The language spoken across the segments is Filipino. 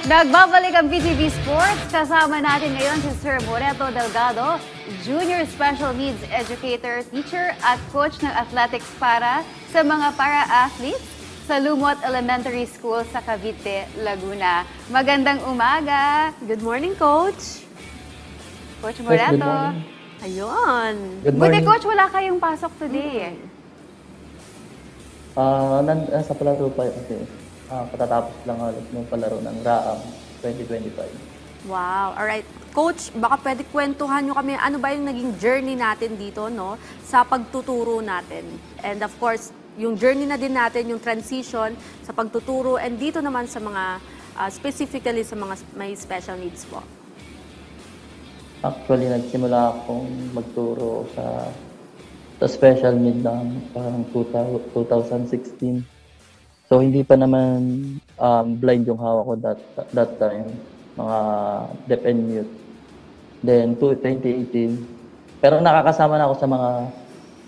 Nagbabalik ang PTV Sports. Kasama natin ngayon si Sir Moreto Delgado, Junior Special Needs Educator, Teacher at Coach ng Athletics para sa mga para-athletes sa Lumot Elementary School sa Cavite, Laguna. Magandang umaga! Good morning, Coach. Coach Yes, good Moreto. morning. Ayun. Good Buti morning. Coach, wala kayong pasok today. Sa palaro pa kasi katatapos lang halos ng palaro ng RAAM 2025. Wow. Alright. Coach, baka pwede kwentuhan nyo kami, ano ba yung naging journey natin dito, no? Sa pagtuturo natin. And of course, yung journey na din natin, yung transition sa pagtuturo, and dito naman sa mga, specifically sa mga may special needs po. Actually, nagsimula akong magturo sa special need ng parang 2016. So, hindi pa naman blind yung hawak ko that time. Mga deaf and mute. Then, 2018. Pero nakakasama na ako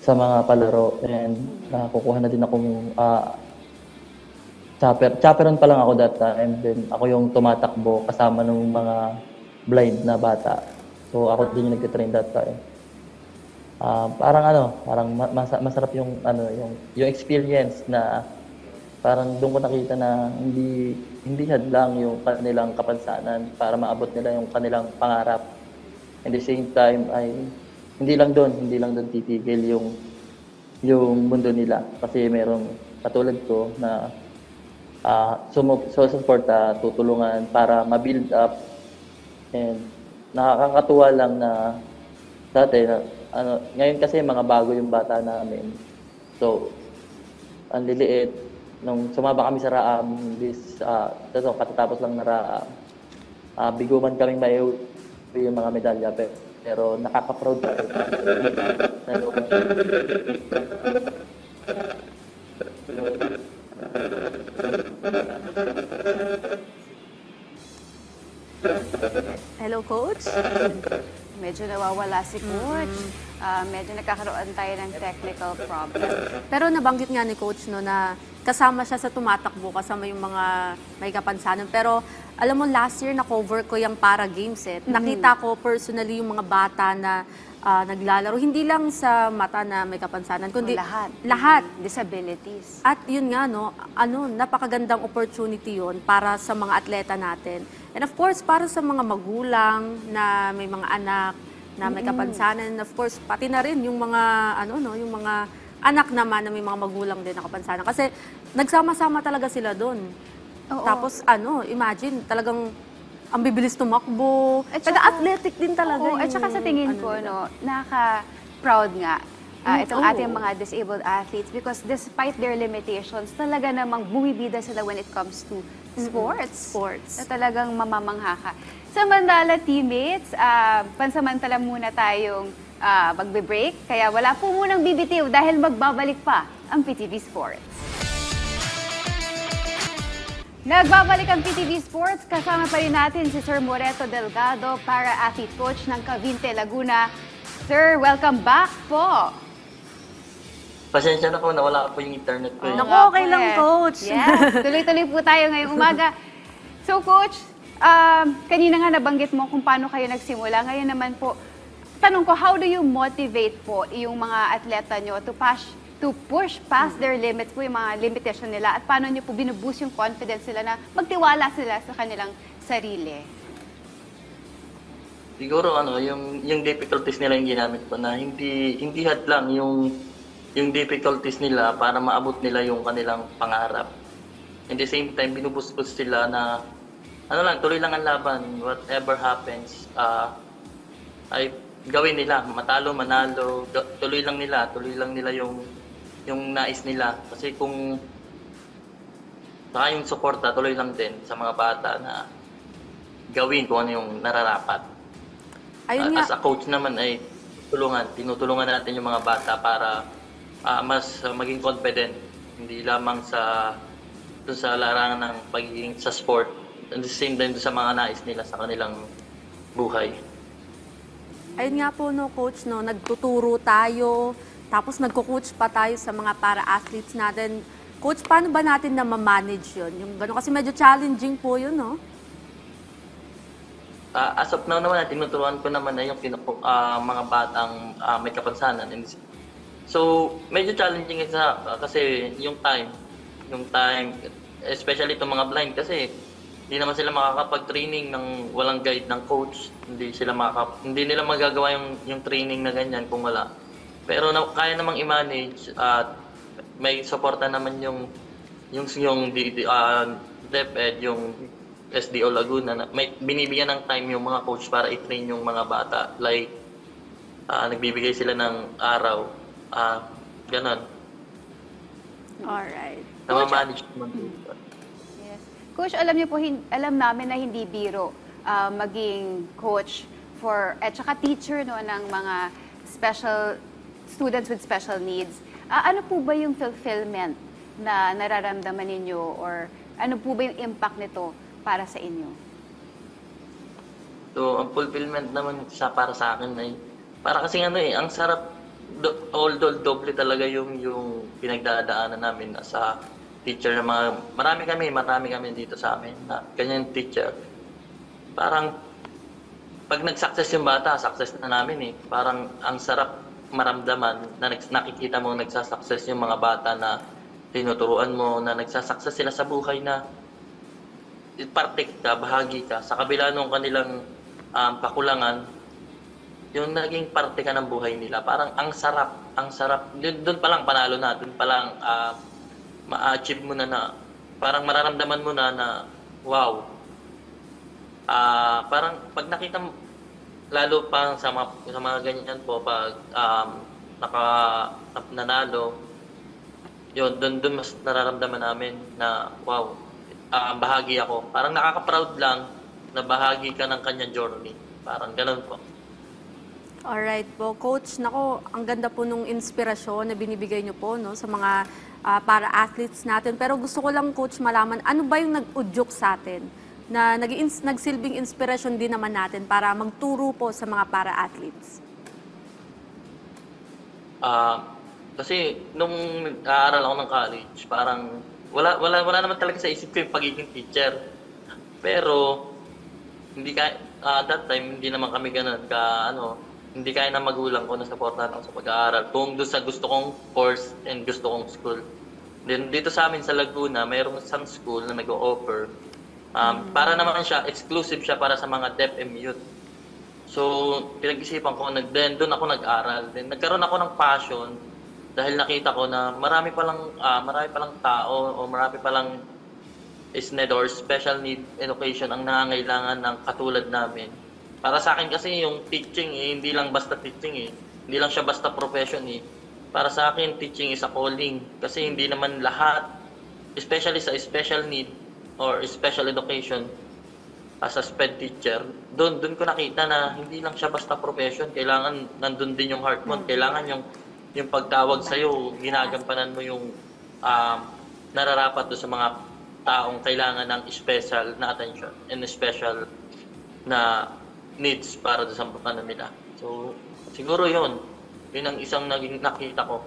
sa mga palaro. And nakukuha na din akong chaperon pa lang ako that time. Then, ako yung tumatakbo kasama ng mga blind na bata. So, ako din yung nag-train that time. Parang masarap yung experience na parang doon ko nakita na hindi hadlang yung kanilang kapansanan para maabot nila yung kanilang pangarap. At the same time ay hindi lang doon titigil yung mundo nila kasi merong katulad ko na susuporta, tutulungan para ma-build up. And nakakatuwa lang na dati ngayon kasi mga bago yung bata namin. So ang liliit. Nung sumaba kami sa RAAM, katatapos lang na RAAM, bigo man kaming maiuwi yung mga medalya, pero nakaka-proud kami. Hello, Coach. Medyo nawawala si Coach. Medyo nagkakaroon tayo ng technical problem. Pero nabanggit nga ni Coach no, na kasama siya sa tumatakbo, kasama yung mga may kapansanan. Pero alam mo, last year na-cover ko yung para games. Nakita ko personally yung mga bata na naglalaro. Hindi lang sa mata na may kapansanan, kundi lahat. Disabilities. At yun nga, no, napakagandang opportunity yun para sa mga atleta natin. And of course, para sa mga magulang na may mga anak na may kapansanan. And of course, pati na rin yung mga, yung mga anak naman na may mga magulang din na kapansanan. Kasi nagsama-sama talaga sila doon. Tapos, imagine, talagang ang bibilis tumakbo. Athletic din talaga. At saka sa tingin ko, nakaka-proud nga itong ating mga disabled athletes because despite their limitations, talaga namang bumibida sila when it comes to sports. Na talagang mamamangha ka. Samantala, teammates, pansamantala muna tayong magbe-break. Kaya wala po munang bibitiw dahil magbabalik pa ang PTV Sports. Nagbabalik ang PTV Sports. Kasama pa rin natin si Sir Moreto Delgado, para-athlete coach ng Cavite, Laguna. Sir, welcome back po. Pasensya na po, nawala po yung internet ko. Naku, okay lang, Coach. Yes, tuloy-tuloy po tayo ngayong umaga. So, Coach, kanina nga nabanggit mo kung paano kayo nagsimula. Ngayon naman po, tanong ko, how do you motivate po yung mga atleta nyo to push past their limits po, yung mga limitation nila, at paano nyo po binuboost yung confidence nila na magtiwala sila sa kanilang sarili? Siguro yung difficulties nila yung ginamit ko na hindi hadlang yung difficulties nila para maabot nila yung kanilang pangarap. At the same time, binubus-bus sila na tuloy lang ang laban. Whatever happens, ay gawin nila. Matalo, manalo, tuloy lang nila yung nais nila. Kasi kung saka yung suporta, tuloy lang din sa mga bata na gawin kung ano yung nararapat. As a coach naman ay tinutulungan natin yung mga bata para mas maging confident, hindi lamang sa larangan ng pagiging sa sport, at the same time sa mga nais nila sa kanilang buhay. Ayun nga po, Coach, nagtuturo tayo, tapos nagko-coach pa tayo sa mga para-athletes natin. Coach, paano ba natin na ma-manage yun? Yung gano'n, kasi medyo challenging po yun, no? As of now naman, tinuturuan ko naman na yung mga batang may kapansanan. So, medyo challenging isa kasi yung time, especially itong mga blind kasi hindi naman sila makakapag-training ng walang guide ng coach. Hindi nila magagawa yung training na ganyan kung wala. Pero kaya namang i-manage at may suporta naman yung DepEd, yung SDO Laguna na may binibigyan ng time yung mga coach para i-train yung mga bata. Like nagbibigay sila ng araw. Ganon. Alright. Namamanage naman dito. Yes. Coach, alam niyo po, alam namin na hindi biro maging coach at saka teacher no, ng mga students with special needs. Ano po ba yung fulfillment na nararamdaman ninyo or ano po ba yung impact nito para sa inyo? So, ang fulfillment naman para sa akin ay para kasi ang sarap although doble talaga yung pinagdadaanan namin sa teacher na marami kami dito sa amin na ganyan teacher. Parang pag nag-success yung bata, success na namin eh. Parang ang sarap maramdaman na nakikita mo nagsasucess yung mga bata na tinuturuan mo, na nagsasucess sila sa buhay na parte ka, bahagi ka. Sa kabila ng kanilang pakulangan, yung naging parte ka ng buhay nila. Parang ang sarap. Doon pa lang panalo na, doon pa lang ma-achieve mo na parang mararamdaman mo na wow. Parang pag nakita mo, lalo pa sa mga ganyan po, pag nanalo, yun, doon mas nararamdaman namin na wow, bahagi ako. Parang nakaka-proud lang na bahagi ka ng kanyang journey. Parang ganun po. Alright po, Coach. Nako, ang ganda po nung inspirasyon na binibigay niyo po no, sa mga para-athletes natin. Pero gusto ko lang, Coach, malaman, ano ba yung nag-udyok sa atin na nagsilbing inspirasyon din naman natin para magturo po sa mga para-athletes? Kasi nung nag-aaral ako ng college, parang wala naman talaga sa isip ko yung pagiging teacher. Pero that time hindi naman kami ganun hindi kaya ng magulang ko na supportahan ako sa pag-aaral. Kung doon sa gusto kong course and gusto kong school. Then dito sa amin sa Laguna, mayroong isang school na nag-o-offer. Para naman exclusive siya para sa mga DepEd youth. So, pinag-isipan ko, doon ako nag-aral. Then nagkaroon ako ng passion dahil nakita ko na marami palang tao o marami palang SNED or special need education ang nangangailangan ng katulad namin. Para sa akin kasi yung teaching hindi lang basta teaching Hindi lang siya basta profession Para sa akin, teaching is a calling. Kasi hindi naman lahat, especially sa special need or special education, as a SPED teacher, doon ko nakita na hindi lang siya basta profession. Kailangan nandun din yung heart mo. Kailangan yung pagtawag sa'yo, ginagampanan mo yung nararapat doon sa mga taong kailangan ng special na attention and special na needs para doon sa nila. So, siguro yun ang isang naging nakita ko.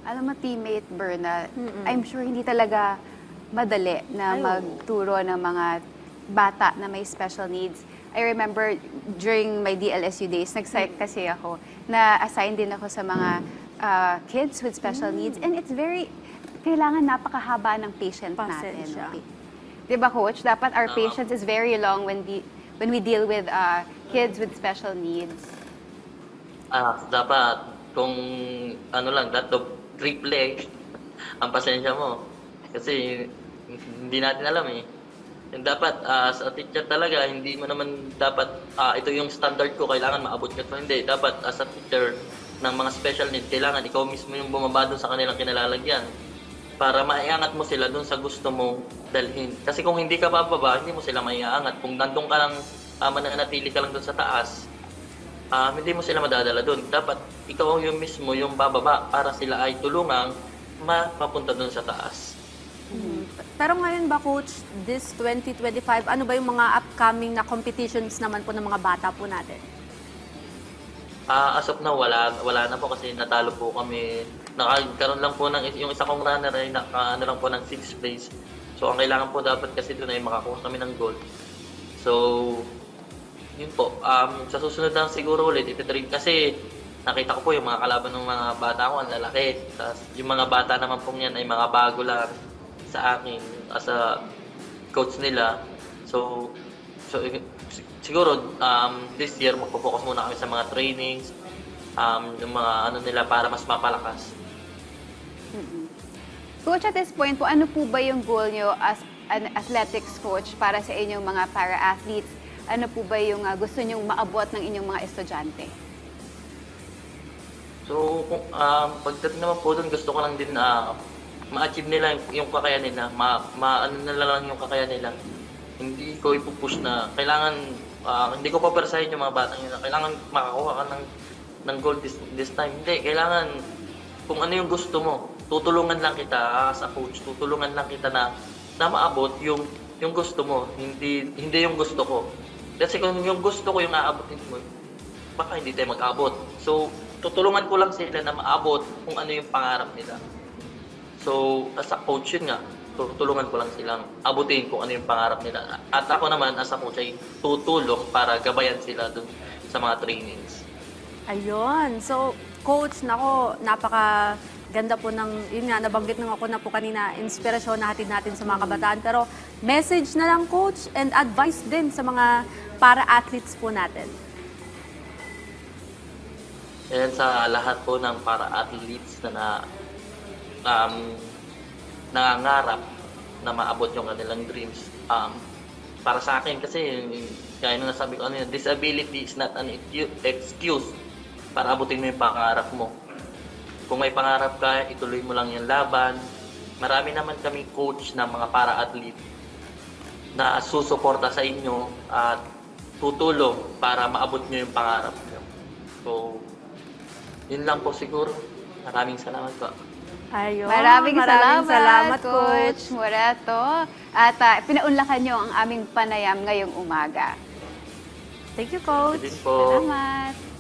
Alam mo, teammate Berna, I'm sure hindi talaga madali na magturo ng mga bata na may special needs. I remember during my DLSU days, nag-psych kasi ako, na-assign din ako sa mga kids with special needs. And it's kailangan napakahaba ng patient natin. Okay? Diba, Coach? Dapat our patience is very long when we deal with kids with special needs. Dapat kung triple ang pasensya mo. Kasi hindi natin alam And dapat sa teacher talaga, hindi mo naman dapat ito yung standard ko, kailangan maabot ka ito. Hindi, dapat as a teacher ng mga special need, kailangan ikaw mismo yung bumaba doon sa kanilang kinalalagyan para maiangat mo sila doon sa gusto mong dalhin. Kasi kung hindi ka bababa, hindi mo sila maiangat. Kung nandun ka lang, mananatili ka lang doon sa taas, hindi mo sila madadala doon. Dapat ikaw yung mismo yung bababa para sila ay tulungang mapapunta doon sa taas. Pero ngayon ba, Coach, this 2025, ano ba yung mga upcoming na competitions naman po ng mga bata po natin? As of now, wala na po kasi natalo po kami. Nakakaroon lang po yung isa kong runner ay lang po ng 6th place. So, ang kailangan po dapat kasi doon ay makakuha kami ng gold. So, yun po. Sa susunod lang siguro ulit, ititrain kasi nakita ko po yung mga kalaban ng mga bata ko, ang lalaki. Tapos yung mga bata naman po yan ay mga bago lang sa akin as a coach nila. So siguro this year magpo-focus muna kami sa mga trainings, yung mga ano nila para mas mapalakas. Coach, at this point po, ano po ba yung goal nyo as an athletics coach para sa inyong mga para-athletes? Ano po ba yung gusto nyong maabot ng inyong mga estudyante? So, pagdating naman po doon, gusto ko lang din ma-achieve nila yung kakayahan nila, ano nila lang yung kakayahan nila. Hindi ko ipupush na kailangan, hindi ko papersahin yung mga batang yun na kailangan makakuha ka ng goal this time. Hindi, kailangan kung ano yung gusto mo, tutulungan lang kita as a coach, tutulungan lang kita na maabot yung gusto mo, hindi yung gusto ko. Kasi kung yung gusto ko yung aabotin mo, baka hindi tayo mag-abot. So, tutulungan ko lang sila na maabot kung ano yung pangarap nila. So, as a coach yun nga, tutulungan ko lang silang abutin kung ano yung pangarap nila. At ako naman, as a coach, ay tutulong para gabayan sila dun sa mga trainings. Ayun. So, coach, nako, napaka-ganda po ng, yun nga, nabanggit na ako na po kanina, inspirasyon na hatid natin sa mga kabataan. Pero, message na lang, coach, and advice din sa mga para-athletes po natin. Ayan sa lahat po ng para-athletes na nangangarap na maabot yung kanilang dreams. Para sa akin kasi, kaya nung nasabi ko, disability is not an excuse para abutin mo yung pangarap mo. Kung may pangarap ka, ituloy mo lang yung laban. Marami naman kami coach na mga para-athlete na susuporta sa inyo at tutulong para maabot nyo yung pangarap nyo. So, yun lang po siguro. Maraming salamat po. Ayun. Maraming salamat, coach. Coach Morato. At pinaunlakan nyo ang aming panayam ngayong umaga. Thank you, coach. Din po. Salamat.